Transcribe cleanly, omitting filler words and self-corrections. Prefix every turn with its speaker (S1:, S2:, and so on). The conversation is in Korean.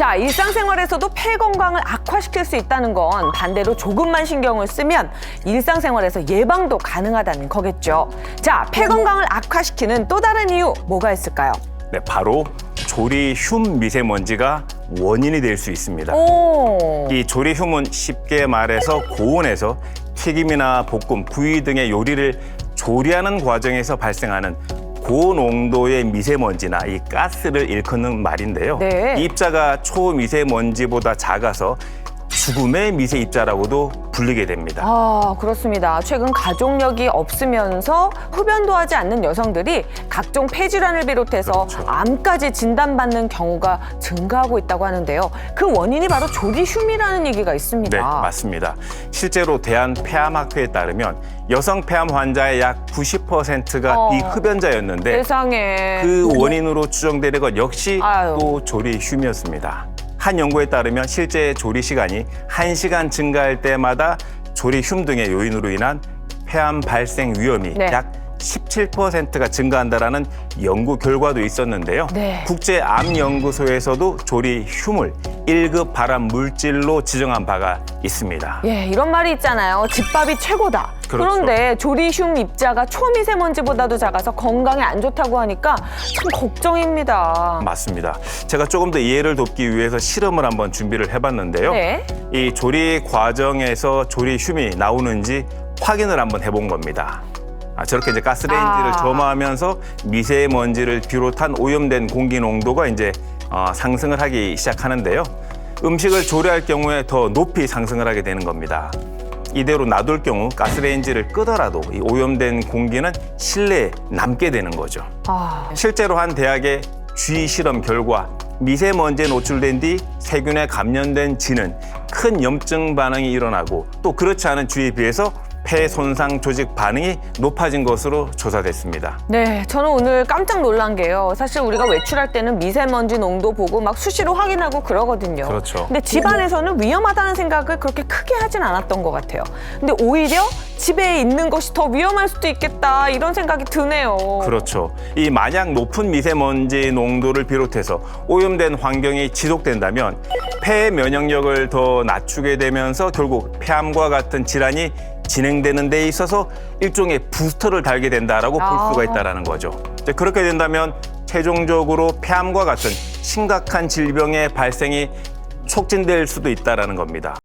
S1: 자, 일상생활에서도 폐 건강을 악화시킬 수 있다는 건 반대로 조금만 신경을 쓰면 일상생활에서 예방도 가능하다는 거겠죠. 자, 폐 건강을 악화시키는 또 다른 이유 뭐가 있을까요?
S2: 네, 바로 조리흉 미세먼지가 원인이 될 수 있습니다.
S1: 오.
S2: 이 조리흉은 쉽게 말해서 고온에서 튀김이나 볶음, 구이 등의 요리를 조리하는 과정에서 발생하는 고농도의 미세먼지나 이 가스를 일컫는 말인데요.
S1: 네.
S2: 이 입자가 초미세먼지보다 작아서 죽음의 미세 입자라고도 불리게 됩니다.
S1: 아, 그렇습니다. 최근 가족력이 없으면서 흡연도 하지 않는 여성들이 각종 폐질환을 비롯해서
S2: 그렇죠.
S1: 암까지 진단받는 경우가 증가하고 있다고 하는데요. 그 원인이 바로 조리흉이라는 얘기가 있습니다.
S2: 네, 맞습니다. 실제로 대한폐암학회에 따르면 여성 폐암 환자의 약 90%가 비흡연자였는데
S1: 세상에.
S2: 그 원인으로 추정되는 것 역시
S1: 아유.
S2: 또 조리흉이었습니다. 한 연구에 따르면 실제 조리 시간이 1시간 증가할 때마다 조리흉 등의 요인으로 인한 폐암 발생 위험이
S1: 네.
S2: 약 17%가 증가한다라는 연구 결과도 있었는데요.
S1: 네.
S2: 국제암연구소에서도 조리흉을 1급 발암 물질로 지정한 바가 있습니다.
S1: 예, 이런 말이 있잖아요. 집밥이 최고다.
S2: 그렇죠.
S1: 그런데 조리흉 입자가 초미세먼지보다도 작아서 건강에 안 좋다고 하니까 참 걱정입니다.
S2: 맞습니다. 제가 조금 더 이해를 돕기 위해서 실험을 한번 준비를 해봤는데요.
S1: 네.
S2: 이 조리 과정에서 조리흉이 나오는지 확인을 한번 해본 겁니다. 저렇게 이제 가스레인지를 점화하면서 미세먼지를 비롯한 오염된 공기 농도가 이제 상승을 하기 시작하는데요. 음식을 조리할 경우에 더 높이 상승을 하게 되는 겁니다. 이대로 놔둘 경우 가스레인지를 끄더라도 이 오염된 공기는 실내에 남게 되는 거죠. 실제로 한 대학의 주의 실험 결과 미세먼지에 노출된 뒤 세균에 감염된 쥐는 큰 염증 반응이 일어나고 또 그렇지 않은 쥐에 비해서 폐 손상 조직 반응이 높아진 것으로 조사됐습니다.
S1: 네, 저는 오늘 깜짝 놀란 게요. 사실 우리가 외출할 때는 미세먼지 농도 보고 막 수시로 확인하고 그러거든요.
S2: 그렇죠.
S1: 근데 집안에서는 위험하다는 생각을 그렇게 크게 하진 않았던 것 같아요. 근데 오히려 집에 있는 것이 더 위험할 수도 있겠다 이런 생각이 드네요.
S2: 그렇죠. 이 만약 높은 미세먼지 농도를 비롯해서 오염된 환경이 지속된다면 폐 면역력을 더 낮추게 되면서 결국 폐암과 같은 질환이 진행되는 데 있어서 일종의 부스터를 달게 된다라고 볼 수가 있다는 거죠. 이제 그렇게 된다면 최종적으로 폐암과 같은 심각한 질병의 발생이 촉진될 수도 있다는 겁니다.